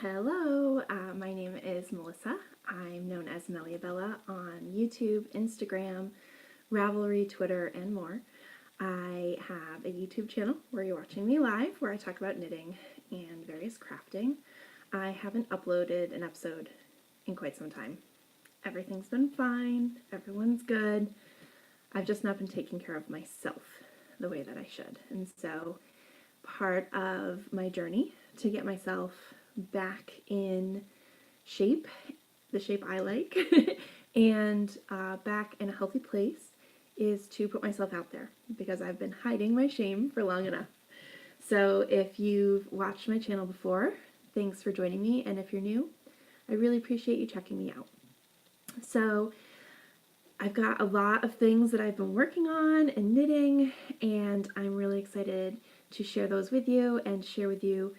Hello, my name is Melissa. I'm known as Meliabella on YouTube, Instagram, Ravelry, Twitter, and more. I have a YouTube channel where you're watching me live where I talk about knitting and various crafting. I haven't uploaded an episode in quite some time. Everything's been fine, everyone's good. I've just not been taking care of myself the way that I should. And so part of my journey to get myself back in shape, the shape I like, and back in a healthy place is to put myself out there because I've been hiding my shame for long enough. So if you've watched my channel before, thanks for joining me, and if you're new, I really appreciate you checking me out. So I've got a lot of things that I've been working on and knitting, and I'm really excited to share those with you and share with you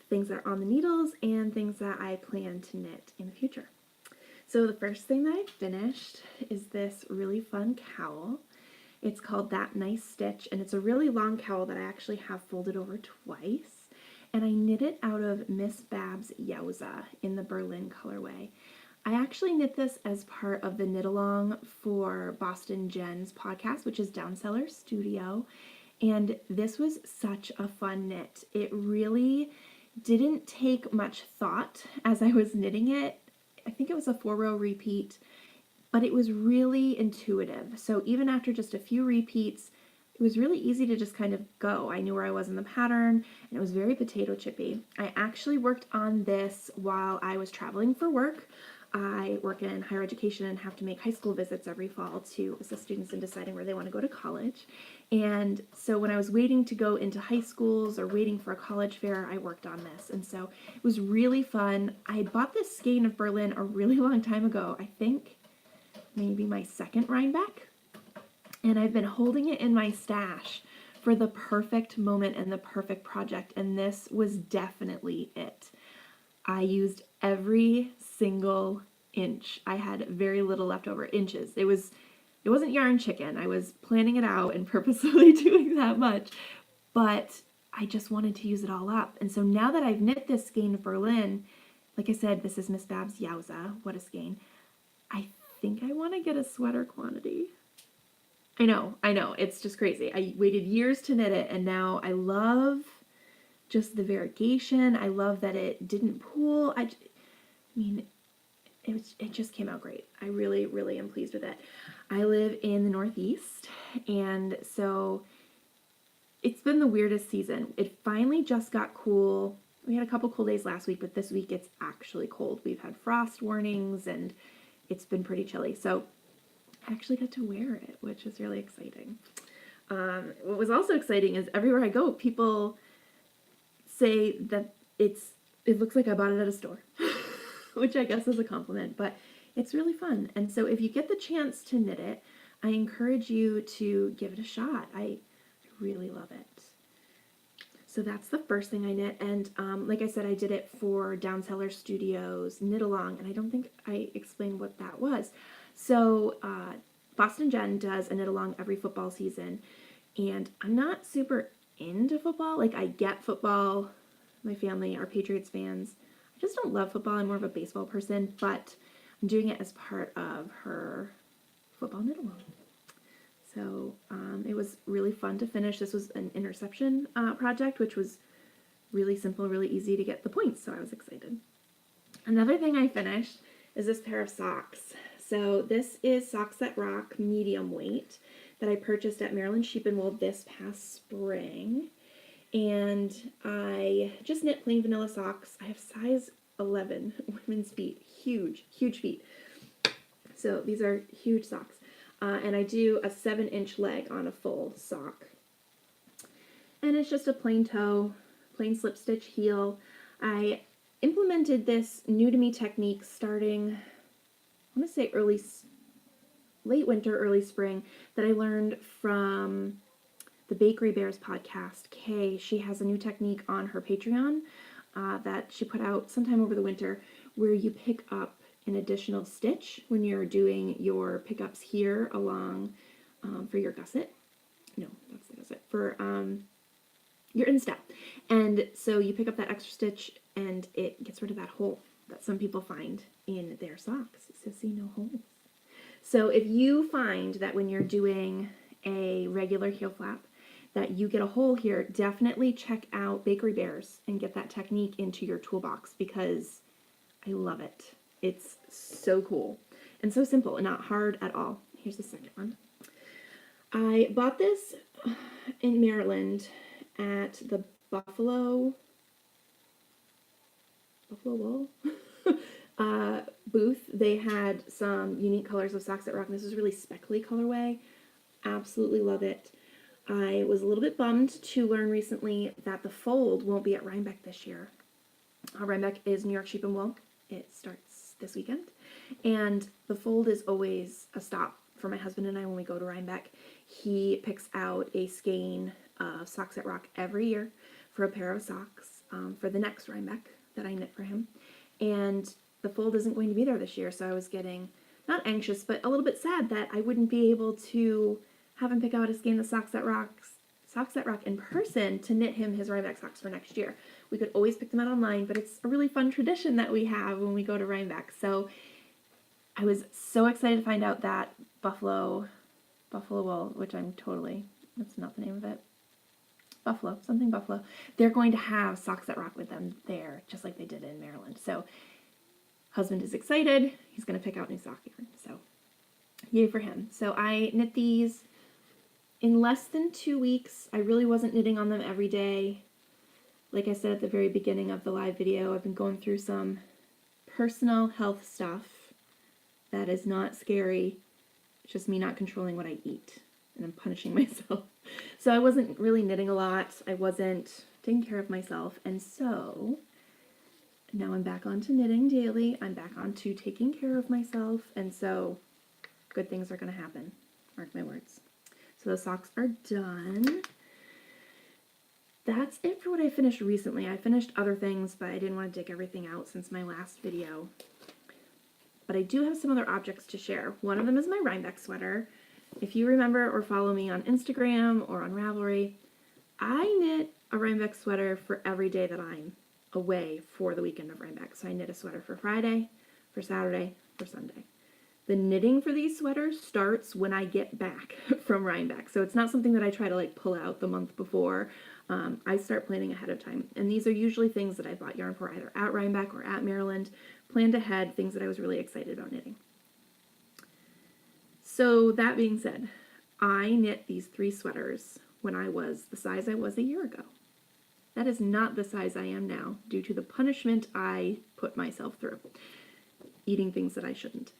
things that are on the needles and things that I plan to knit in the future. So the first thing that I finished is this really fun cowl. It's called That Nice Stitch, and it's a really long cowl that I actually have folded over twice. And I knit it out of Miss Bab's Yowza in the Berlin colorway. I actually knit this as part of the knit along for Boston Jen's podcast, which is Downseller Studio. And this was such a fun knit. It really didn't take much thought as I was knitting it. I think it was a 4-row repeat, but it was really intuitive. So even after just a few repeats, it was really easy to just kind of go. I knew where I was in the pattern, and it was very potato chippy. I actually worked on this while I was traveling for work. I work in higher education and have to make high school visits every fall to assist students in deciding where they want to go to college. And so when I was waiting to go into high schools or waiting for a college fair, I worked on this. And so it was really fun. I bought this skein of Berlin a really long time ago. I think maybe my second Rhinebeck. And I've been holding it in my stash for the perfect moment and the perfect project. And this was definitely it. I used every single inch. I had very little leftover inches. It wasn't yarn chicken. I was planning it out and purposely doing that much, but I just wanted to use it all up. And so now that I've knit this skein of Berlin, like I said, this is Miss Bab's Yowza. What a skein. I think I want to get a sweater quantity. I know. It's just crazy. I waited years to knit it, and now I love just the variegation. I love that it didn't pool. I mean, it just came out great. I really, really am pleased with it. I live in the Northeast, and so it's been the weirdest season. It finally just got cool. We had a couple cool days last week, but this week it's actually cold. We've had frost warnings, and it's been pretty chilly. So I actually got to wear it, which is really exciting. What was also exciting is everywhere I go, people say that it looks like I bought it at a store, which I guess is a compliment, but it's really fun. And so if you get the chance to knit it, I encourage you to give it a shot. I really love it. So that's the first thing I knit, and like I said, I did it for Downseller Studios Knit Along, and I don't think I explained what that was. So Boston Jen does a knit along every football season, and I'm not super into football. Like, I get football, my family are Patriots fans. I just don't love football. I'm more of a baseball person, but I'm doing it as part of her football knit along. So it was really fun to finish. This was an interception project, which was really simple, really easy to get the points, so I was excited. Another thing I finished is this pair of socks. So this is Socks That Rock medium weight that I purchased at Maryland Sheep and Wool this past spring. And I just knit plain vanilla socks. I have size 11 women's feet. Huge, huge feet. So these are huge socks. And I do a 7-inch leg on a full sock. And it's just a plain toe, plain slip stitch heel. I implemented this new to me technique starting, I want to say late winter, early spring, that I learned from the Bakery Bears podcast. Kay, she has a new technique on her Patreon that she put out sometime over the winter where you pick up an additional stitch when you're doing your pickups here along for your gusset. No, that's the gusset. For you're in step. And so you pick up that extra stitch and it gets rid of that hole that some people find in their socks. So see, no holes. So if you find that when you're doing a regular heel flap that you get a hole here, definitely check out Bakery Bears and get that technique into your toolbox because I love it. It's so cool and so simple and not hard at all. Here's the second one. I bought this in Maryland at the Buffalo Wool booth. They had some unique colors of socks that rock. This is really speckly colorway. Absolutely love it. I was a little bit bummed to learn recently that the fold won't be at Rhinebeck this year. Rhinebeck is New York Sheep and Wool. It starts this weekend. And the fold is always a stop for my husband and I when we go to Rhinebeck. He picks out a skein of socks that rock every year for a pair of socks for the next Rhinebeck that I knit for him. And the fold isn't going to be there this year, so I was getting, not anxious, but a little bit sad that I wouldn't be able to have him pick out a skein of socks that rock in person to knit him his Rhinebeck socks for next year. We could always pick them out online, but it's a really fun tradition that we have when we go to Rhinebeck. So I was so excited to find out that Buffalo Wool, which that's not the name of it. Something Buffalo. They're going to have socks that rock with them there, just like they did in Maryland. So husband is excited. He's going to pick out new sock yarn. So yay for him. So I knit these in less than 2 weeks. I really wasn't knitting on them every day. Like I said at the very beginning of the live video, I've been going through some personal health stuff that is not scary. It's just me not controlling what I eat, and I'm punishing myself. So I wasn't really knitting a lot. I wasn't taking care of myself, and so now I'm back onto knitting daily. I'm back onto taking care of myself, and so good things are going to happen. Mark my words. So the socks are done. That's it for what I finished recently. I finished other things, but I didn't want to dig everything out since my last video. But I do have some other objects to share. One of them is my Rhinebeck sweater. If you remember or follow me on Instagram or on Ravelry, I knit a Rhinebeck sweater for every day that I'm away for the weekend of Rhinebeck. So I knit a sweater for Friday, for Saturday, for Sunday. The knitting for these sweaters starts when I get back from Rhinebeck. So it's not something that I try to pull out the month before. I start planning ahead of time. And these are usually things that I bought yarn for either at Rhinebeck or at Maryland, planned ahead, things that I was really excited about knitting. So that being said, I knit these 3 sweaters when I was the size I was a year ago. That is not the size I am now due to the punishment I put myself through, eating things that I shouldn't.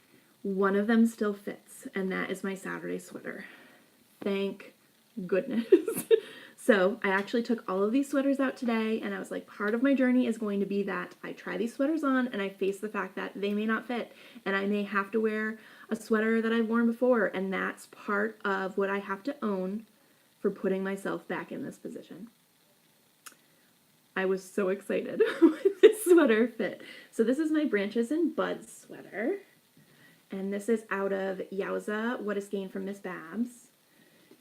One of them still fits, and that is my Saturday sweater. Thank goodness. So I actually took all of these sweaters out today, and I was like, part of my journey is going to be that I try these sweaters on and I face the fact that they may not fit, and I may have to wear a sweater that I've worn before, and that's part of what I have to own for putting myself back in this position. I was so excited when this sweater fit. So this is my Branches and Buds sweater, and this is out of Yowza, What a Skein from Miss Babs,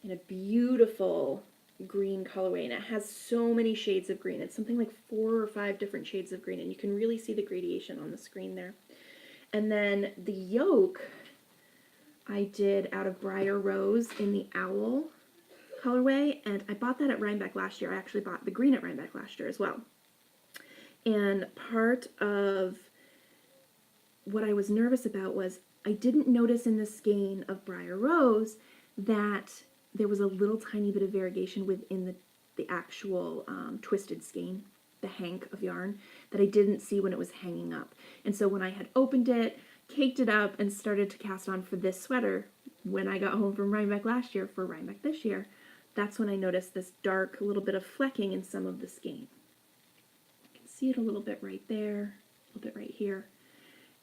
in a beautiful green colorway, and it has so many shades of green. It's something like 4 or 5 different shades of green, and you can really see the gradation on the screen there. And then the yoke I did out of Briar Rose in the owl colorway, and I bought that at Rhinebeck last year. I actually bought the green at Rhinebeck last year as well. And part of what I was nervous about was I didn't notice in the skein of Briar Rose that there was a little tiny bit of variegation within the actual twisted skein, the hank of yarn, that I didn't see when it was hanging up. And so when I had opened it, caked it up, and started to cast on for this sweater, when I got home from Rhinebeck last year for Rhinebeck this year, that's when I noticed this dark little bit of flecking in some of the skein. You can see it a little bit right there, a little bit right here.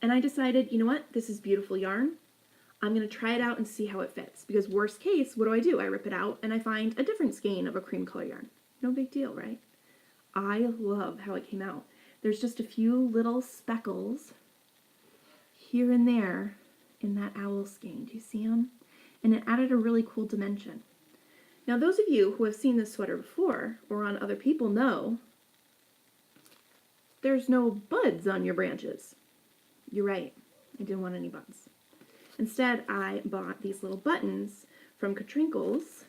And I decided, you know what, this is beautiful yarn. I'm going to try it out and see how it fits. Because worst case, what do? I rip it out and I find a different skein of a cream color yarn. No big deal, right? I love how it came out. There's just a few little speckles here and there in that owl skein. Do you see them? And it added a really cool dimension. Now, those of you who have seen this sweater before or on other people know there's no buds on your branches. You're right, I didn't want any buds. Instead, I bought these little buttons from Katrinkles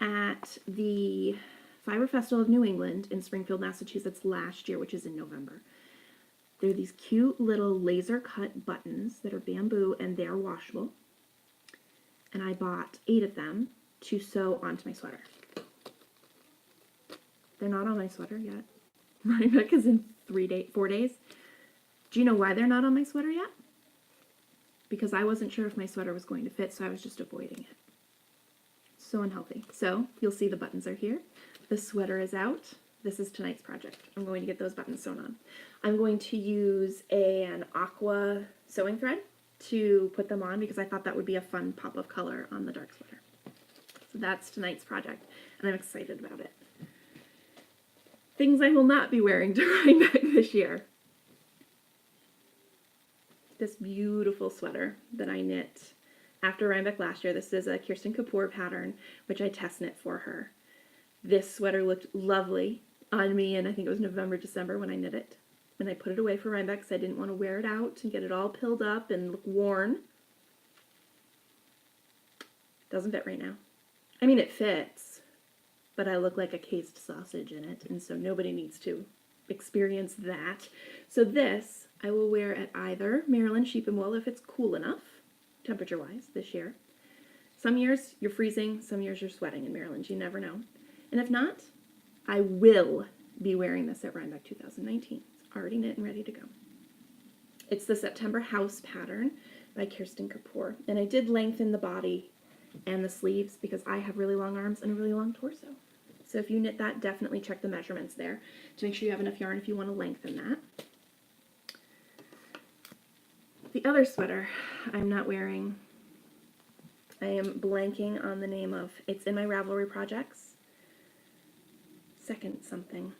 at the Fiber Festival of New England in Springfield, Massachusetts last year, which is in November. They're these cute little laser cut buttons that are bamboo and they're washable. And I bought 8 of them to sew onto my sweater. They're not on my sweater yet. Rhinebeck is in 4 days. Do you know why they're not on my sweater yet? Because I wasn't sure if my sweater was going to fit, so I was just avoiding it. So unhealthy. So you'll see the buttons are here. The sweater is out. This is tonight's project. I'm going to get those buttons sewn on. I'm going to use an aqua sewing thread to put them on because I thought that would be a fun pop of color on the dark sweater. So that's tonight's project, and I'm excited about it. Things I will not be wearing to Rhinebeck this year. This beautiful sweater that I knit after Rhinebeck last year. This is a Kirsten Kapoor pattern, which I test knit for her. This sweater looked lovely on me, and I think it was November, December when I knit it. And I put it away for Rhinebeck because I didn't want to wear it out and get it all pilled up and look worn. Doesn't fit right now. I mean, it fits, but I look like a cased sausage in it, and so nobody needs to experience that. So this I will wear at either Maryland sheep and wool if it's cool enough, temperature-wise, this year. Some years you're freezing, some years you're sweating in Maryland. You never know. And if not, I will be wearing this at Rhinebeck 2019. It's already knit and ready to go. It's the September House pattern by Kirsten Kapoor. And I did lengthen the body and the sleeves because I have really long arms and a really long torso. So if you knit that, definitely check the measurements there to make sure you have enough yarn if you want to lengthen that. The other sweater I'm not wearing, I am blanking on the name of. It's in my Ravelry projects. Second something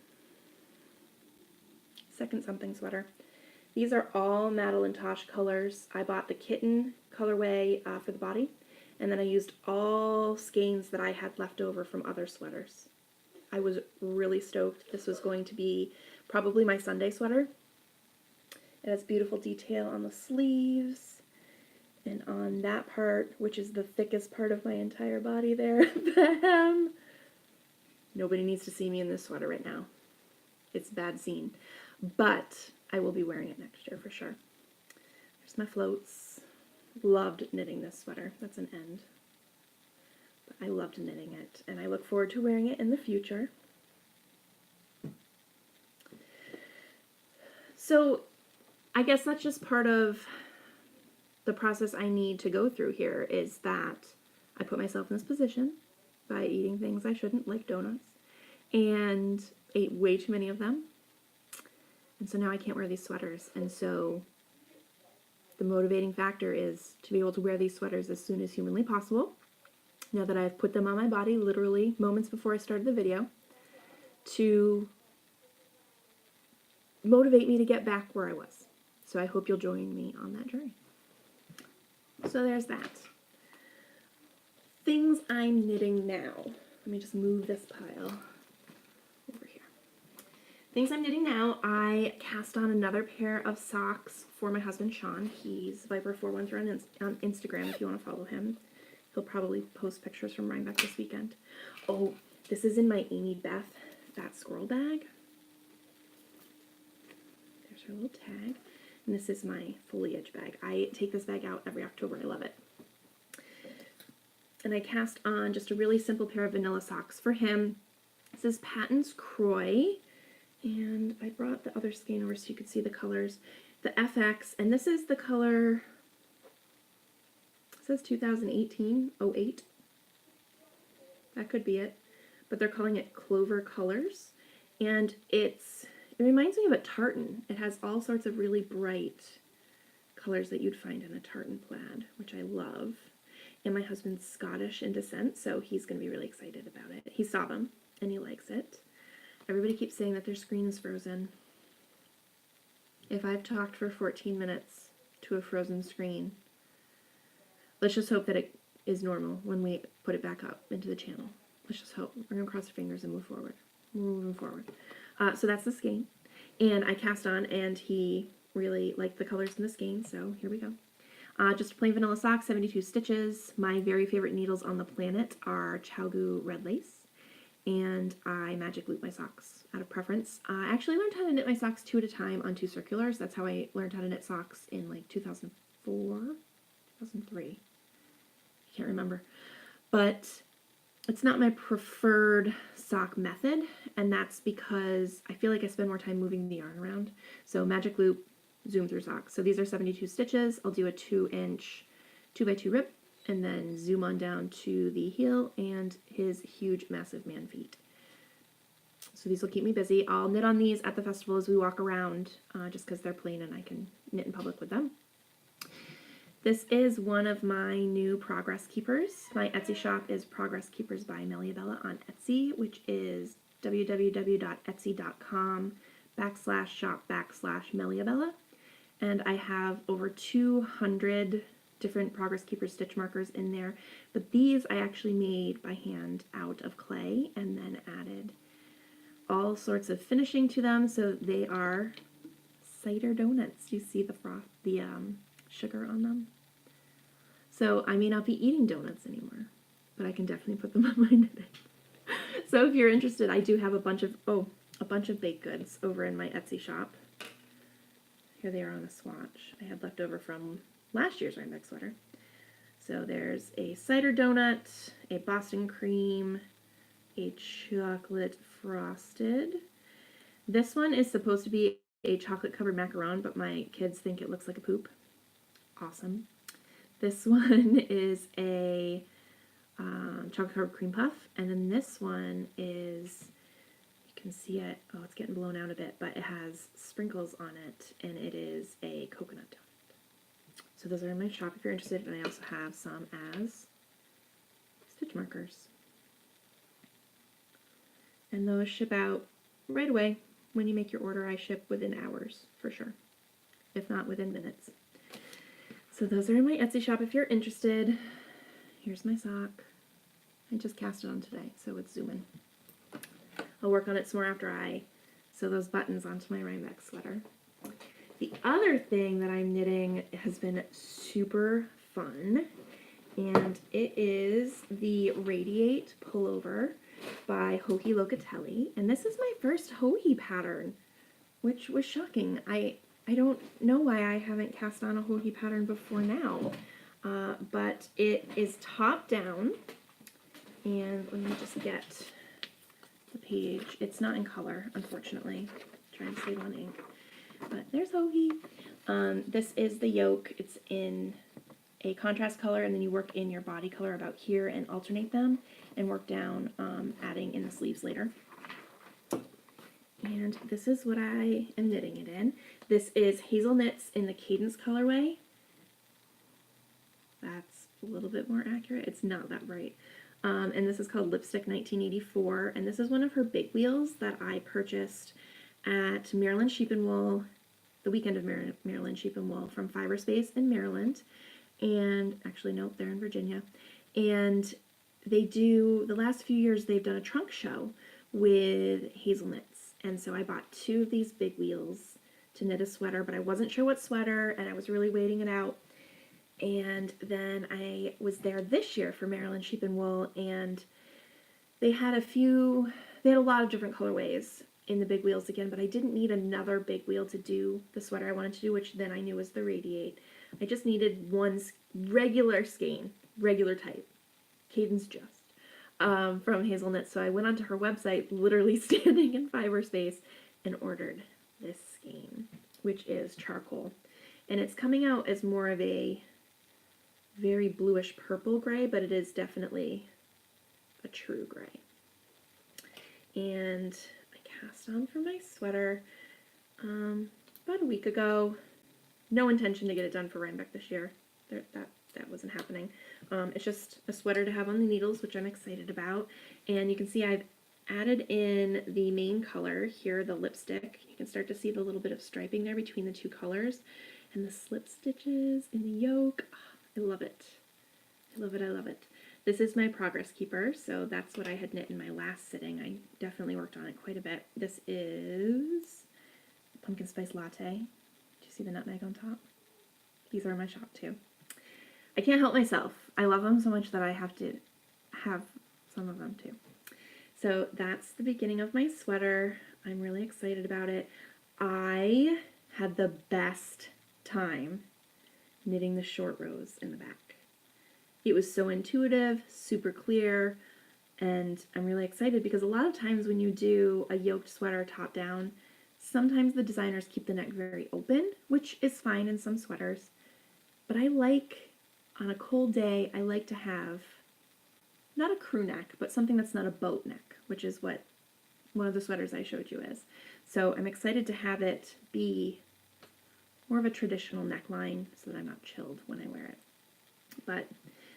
sweater. These are all Madeline Tosh colors. I bought the kitten colorway for the body, and then I used all skeins that I had left over from other sweaters. I was really stoked. This was going to be probably my Sunday sweater. It has beautiful detail on the sleeves and on that part, which is the thickest part of my entire body there, the hem. Nobody needs to see me in this sweater right now. It's a bad scene. But I will be wearing it next year for sure. There's my floats. Loved knitting this sweater. That's an end. But I loved knitting it, and I look forward to wearing it in the future. So I guess that's just part of the process I need to go through here, is that I put myself in this position by eating things I shouldn't, like donuts, and ate way too many of them. And so now I can't wear these sweaters. And so the motivating factor is to be able to wear these sweaters as soon as humanly possible, now that I've put them on my body literally moments before I started the video, to motivate me to get back where I was. So I hope you'll join me on that journey. So there's that. Things I'm knitting now. Let me just move this pile over here. Things I'm knitting now, I cast on another pair of socks for my husband, Sean. He's Viper413 on Instagram if you want to follow him. He'll probably post pictures from Rhinebeck this weekend. Oh, this is in my Amy Beth Fat Squirrel bag. There's her little tag. And this is my foliage bag. I take this bag out every October. I love it. And I cast on just a really simple pair of vanilla socks for him. This is Patton's Croy. And I brought the other skein over so you could see the colors. The FX, and this is the color, it says 2018-08. That could be it. But they're calling it Clover Colors. And it reminds me of a tartan. It has all sorts of really bright colors that you'd find in a tartan plaid, which I love. And my husband's Scottish in descent, so he's going to be really excited about it. He saw them, and he likes it. Everybody keeps saying that their screen is frozen. If I've talked for 14 minutes to a frozen screen, let's just hope that it is normal when we put it back up into the channel. Let's just hope. We're going to cross our fingers and move forward. Moving forward. So that's the skein. And I cast on, and he really liked the colors in the skein, so here we go. Just a plain vanilla sock, 72 stitches. My very favorite needles on the planet are Chalgu Red Lace, and I magic loop my socks out of preference. I actually learned how to knit my socks 2 at a time on 2 circulars. That's how I learned how to knit socks in like 2004, 2003. I can't remember. But it's not my preferred sock method, and that's because I feel like I spend more time moving the yarn around. So magic loop, zoom through socks. So these are 72 stitches. I'll do a 2-inch 2x2 rip and then zoom on down to the heel and his huge, massive man feet. So these will keep me busy. I'll knit on these at the festival as we walk around, just because they're plain and I can knit in public with them. This is one of my new Progress Keepers. My Etsy shop is Progress Keepers by Meliabella on Etsy, which is www.etsy.com/shop/Meliabella. And I have over 200 different Progress Keeper stitch markers in there. But these I actually made by hand out of clay and then added all sorts of finishing to them. So they are cider donuts. You see the froth, the sugar on them? So I may not be eating donuts anymore, but I can definitely put them on my knitting. So if you're interested, I do have a bunch of baked goods over in my Etsy shop. Here they are on a swatch I had left over from last year's Rhinebeck sweater. So there's a cider donut, a Boston cream, a chocolate frosted. This one is supposed to be a chocolate covered macaron, but my kids think it looks like a poop. Awesome. This one is a chocolate covered cream puff, and then this one is, you can see it, oh, it's getting blown out a bit, but it has sprinkles on it, and it is a coconut donut. So those are in my shop if you're interested, and I also have some as stitch markers. And those ship out right away. When you make your order, I ship within hours, for sure, if not within minutes. So those are in my Etsy shop if you're interested. Here's my sock. I just cast it on today, so it's zooming. I'll work on it some more after I sew those buttons onto my Rhinebeck sweater. The other thing that I'm knitting has been super fun, and it is the Radiate Pullover by Joji Locatelli. And this is my first Joji pattern, which was shocking. I don't know why I haven't cast on a Joji pattern before now, but it is top down, and let me just get the page. It's not in color, unfortunately. I'm trying to save on ink, but there's Joji. This is the yoke. It's in a contrast color, and then you work in your body color about here and alternate them, and work down, adding in the sleeves later. And this is what I am knitting it in. This is Hazel Knits in the Cadence colorway. That's a little bit more accurate. It's not that bright. And this is called Lipstick 1984. And this is one of her big wheels that I purchased at Maryland Sheep and Wool, the weekend of Maryland Sheep and Wool from Fiber Space in Maryland. And actually, nope, they're in Virginia. And they do, the last few years, they've done a trunk show with Hazel Knits. And so I bought 2 of these big wheels to knit a sweater, but I wasn't sure what sweater, and I was really waiting it out. And then I was there this year for Maryland Sheep and Wool, and they had a lot of different colorways in the big wheels again, but I didn't need another big wheel to do the sweater I wanted to do, which then I knew was the Radiate. I just needed one regular skein, regular type, Cadence Just. From Hazel Knits. So I went onto her website, literally standing in Fiber Space, and ordered this skein, which is charcoal. And it's coming out as more of a very bluish purple gray, but it is definitely a true gray. And I cast on for my sweater about a week ago. No intention to get it done for Rhinebeck this year. That wasn't happening. It's just a sweater to have on the needles, which I'm excited about. And you can see I've added in the main color here, the lipstick. You can start to see the little bit of striping there between the 2 colors. And the slip stitches in the yoke. Oh, I love it. I love it, I love it. This is my progress keeper, so that's what I had knit in my last sitting. I definitely worked on it quite a bit. This is pumpkin spice latte. Do you see the nutmeg on top? These are in my shop too. I can't help myself. I love them so much that I have to have some of them too. So that's the beginning of my sweater. I'm really excited about it. I had the best time knitting the short rows in the back. It was so intuitive, super clear, and I'm really excited because a lot of times when you do a yoked sweater top down, sometimes the designers keep the neck very open, which is fine in some sweaters, but I like, on a cold day, I like to have not a crew neck, but something that's not a boat neck, which is what one of the sweaters I showed you is. So I'm excited to have it be more of a traditional neckline so that I'm not chilled when I wear it. But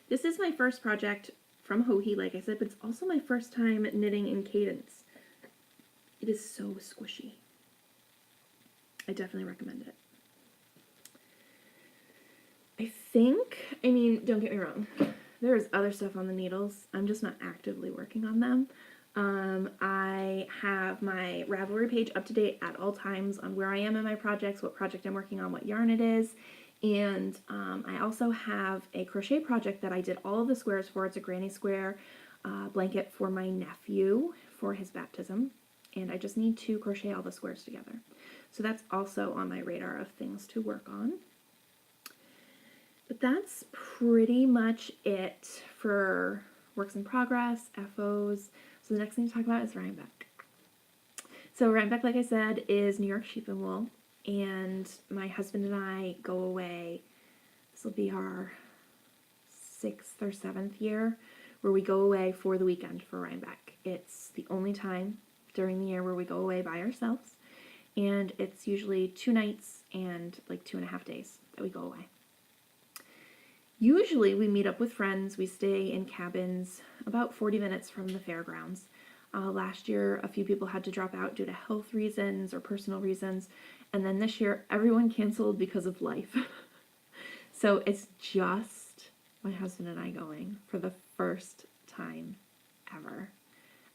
this is my first project from Joji, like I said, but it's also my first time knitting in Cadence. It is so squishy. I definitely recommend it. I mean, don't get me wrong, there is other stuff on the needles. I'm just not actively working on them. I have my Ravelry page up to date at all times on where I am in my projects, what project I'm working on, what yarn it is. And I also have a crochet project that I did all of the squares for. It's a granny square blanket for my nephew for his baptism. And I just need to crochet all the squares together. So that's also on my radar of things to work on. But that's pretty much it for works in progress, FOs. So the next thing to talk about is Rhinebeck. So Rhinebeck, like I said, is New York sheep and wool. And my husband and I go away. This will be our 6th or 7th year where we go away for the weekend for Rhinebeck. It's the only time during the year where we go away by ourselves. And it's usually 2 nights and like 2.5 days that we go away. Usually we meet up with friends. We stay in cabins about 40 minutes from the fairgrounds. Last year, a few people had to drop out due to health reasons or personal reasons. And then this year, everyone canceled because of life. So it's just my husband and I going for the first time ever.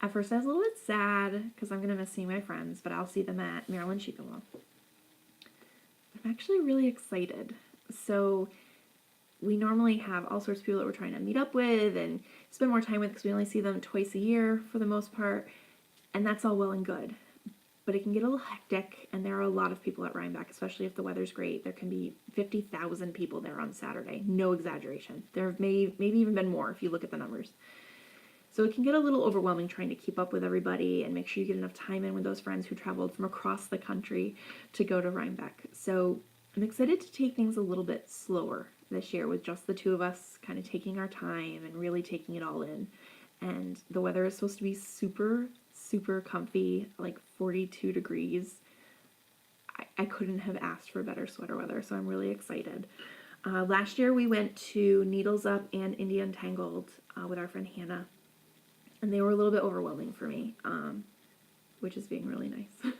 At first, I was a little bit sad because I'm going to miss seeing my friends, but I'll see them at Maryland Sheep and Wool. I'm actually really excited. So we normally have all sorts of people that we're trying to meet up with and spend more time with because we only see them twice a year for the most part, and that's all well and good. But it can get a little hectic, and there are a lot of people at Rhinebeck, especially if the weather's great. There can be 50,000 people there on Saturday. No exaggeration. There have maybe even been more if you look at the numbers. So it can get a little overwhelming trying to keep up with everybody and make sure you get enough time in with those friends who traveled from across the country to go to Rhinebeck. So I'm excited to take things a little bit slower this year with just the two of us kind of taking our time and really taking it all in. And the weather is supposed to be super, super comfy, like 42 degrees. I couldn't have asked for better sweater weather, so I'm really excited. Last year we went to Needles Up and India Untangled with our friend Hannah, and they were a little bit overwhelming for me, which is being really nice.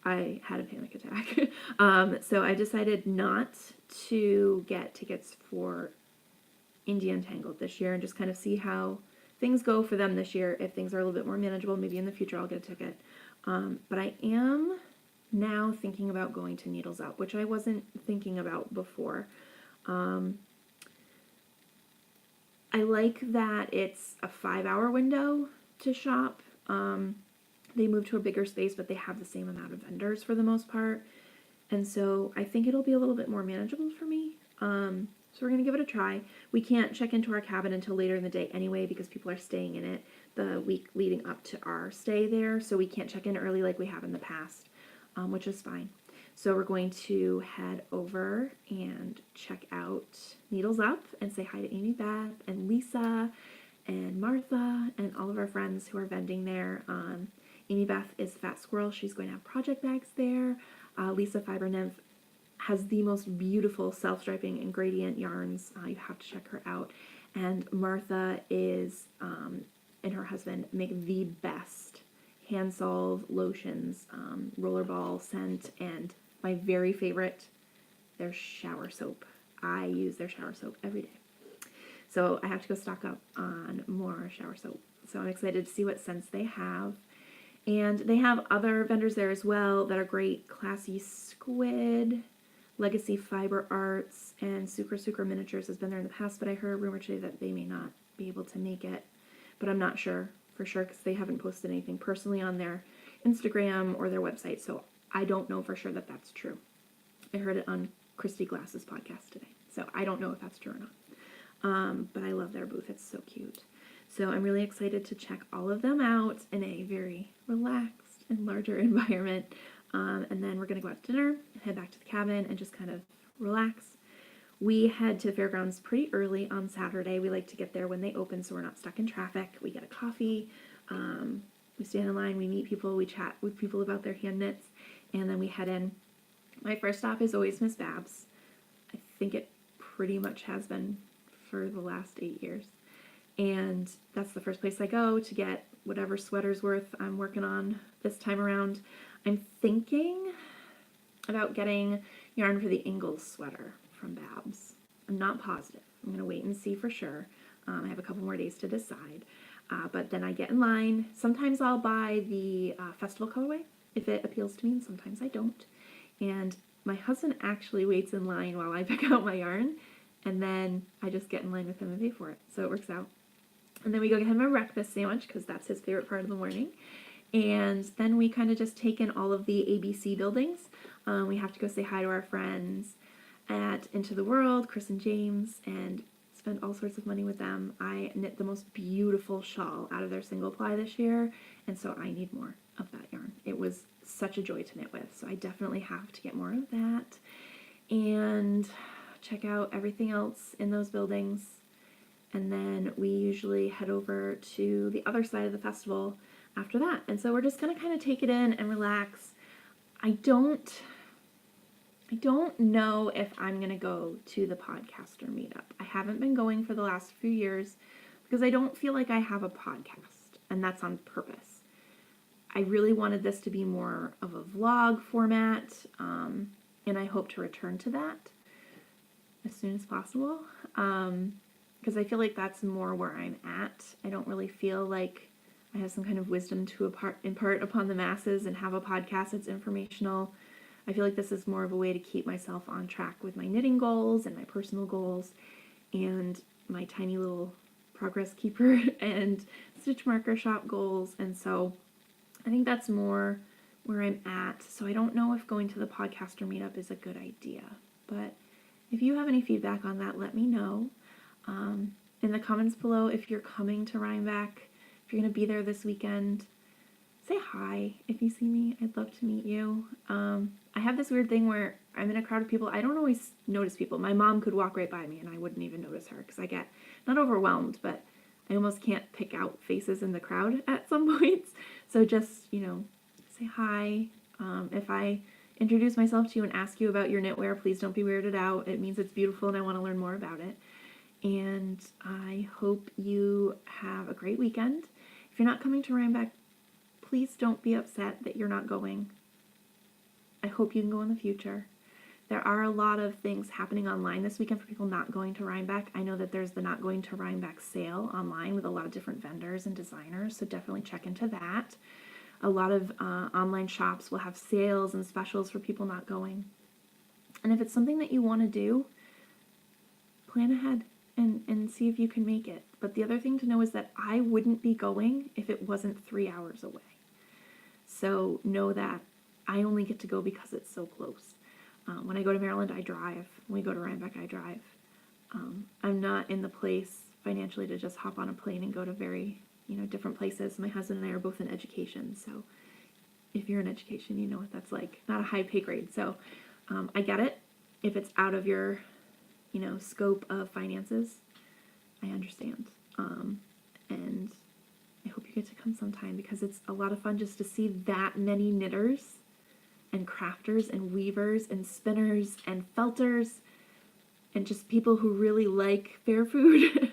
I had a panic attack. So I decided not to get tickets for India Untangled this year and just kind of see how things go for them this year. If things are a little bit more manageable, maybe in the future I'll get a ticket. But I am now thinking about going to Needles Up, which I wasn't thinking about before. I like that it's a 5-hour window to shop. They moved to a bigger space, but they have the same amount of vendors for the most part. And so I think it'll be a little bit more manageable for me. So we're going to give it a try. We can't check into our cabin until later in the day anyway because people are staying in it the week leading up to our stay there. So we can't check in early like we have in the past, which is fine. So we're going to head over and check out Needles Up and say hi to Amy Beth and Lisa and Martha and all of our friends who are vending there. Amy Beth is Fat Squirrel. She's going to have project bags there. Lisa Fiber Nymph has the most beautiful self-striping and gradient yarns. You have to check her out. And Martha is, and her husband make the best hand solve lotions, rollerball scent, and my very favorite, their shower soap. I use their shower soap every day. So I have to go stock up on more shower soap. So I'm excited to see what scents they have. And they have other vendors there as well that are great. Classy Squid, Legacy Fiber Arts, and Sucre Miniatures has been there in the past, but I heard a rumor today that they may not be able to make it. But I'm not sure for sure because they haven't posted anything personally on their Instagram or their website, so I don't know for sure that that's true. I heard it on Christy Glass's podcast today, so I don't know if that's true or not. But I love their booth. It's so cute. So I'm really excited to check all of them out in a very relaxed and larger environment. And then we're going to go out to dinner, head back to the cabin, and just kind of relax. We head to Fairgrounds pretty early on Saturday. We like to get there when they open so we're not stuck in traffic. We get a coffee, we stand in line, we meet people, we chat with people about their hand knits, and then we head in. My first stop is always Miss Babs. I think it pretty much has been for the last 8 years. And that's the first place I go to get whatever sweater's worth I'm working on this time around. I'm thinking about getting yarn for the Ingalls sweater from Babs. I'm not positive. I'm going to wait and see for sure. I have a couple more days to decide. But then I get in line. Sometimes I'll buy the festival colorway if it appeals to me, and sometimes I don't. And my husband actually waits in line while I pick out my yarn, and then I just get in line with him and pay for it. So it works out. And then we go get him a breakfast sandwich because that's his favorite part of the morning. And then we kind of just take in all of the ABC buildings. We have to go say hi to our friends at Into the World, Chris and James, and spend all sorts of money with them. I knit the most beautiful shawl out of their single ply this year, and so I need more of that yarn. It was such a joy to knit with, so I definitely have to get more of that. And check out everything else in those buildings. And then we usually head over to the other side of the festival after that. And so we're just going to kind of take it in and relax. I don't know if I'm going to go to the podcaster meetup. I haven't been going for the last few years because I don't feel like I have a podcast, and that's on purpose. I really wanted this to be more of a vlog format, and I hope to return to that as soon as possible, because I feel like that's more where I'm at. I don't really feel like I have some kind of wisdom to impart upon the masses and have a podcast that's informational. I feel like this is more of a way to keep myself on track with my knitting goals and my personal goals and my tiny little progress keeper and stitch marker shop goals. And so I think that's more where I'm at. So I don't know if going to the podcaster meetup is a good idea, but if you have any feedback on that, let me know. In the comments below, if you're coming to Rhinebeck, if you're going to be there this weekend, say hi if you see me. I'd love to meet you. I have this weird thing where I'm in a crowd of people. I don't always notice people. My mom could walk right by me and I wouldn't even notice her because I get not overwhelmed, but I almost can't pick out faces in the crowd at some points. So just, say hi. If I introduce myself to you and ask you about your knitwear, please don't be weirded out. It means it's beautiful and I want to learn more about it. And I hope you have a great weekend. If you're not coming to Rhinebeck, please don't be upset that you're not going. I hope you can go in the future. There are a lot of things happening online this weekend for people not going to Rhinebeck. I know that there's the Not Going to Rhinebeck sale online with a lot of different vendors and designers, so definitely check into that. A lot of online shops will have sales and specials for people not going. And if it's something that you want to do, plan ahead and see if you can make it. But the other thing to know is that I wouldn't be going if it wasn't 3 hours away. So know that I only get to go because it's so close. When I go to Maryland, I drive. When we go to Rhinebeck, I drive. I'm not in the place financially to just hop on a plane and go to very, different places. My husband and I are both in education, so if you're in education, you know what that's like. Not a high pay grade. So I get it. If it's out of your, scope of finances, I understand. And I hope you get to come sometime because it's a lot of fun just to see that many knitters and crafters and weavers and spinners and felters and just people who really like fair food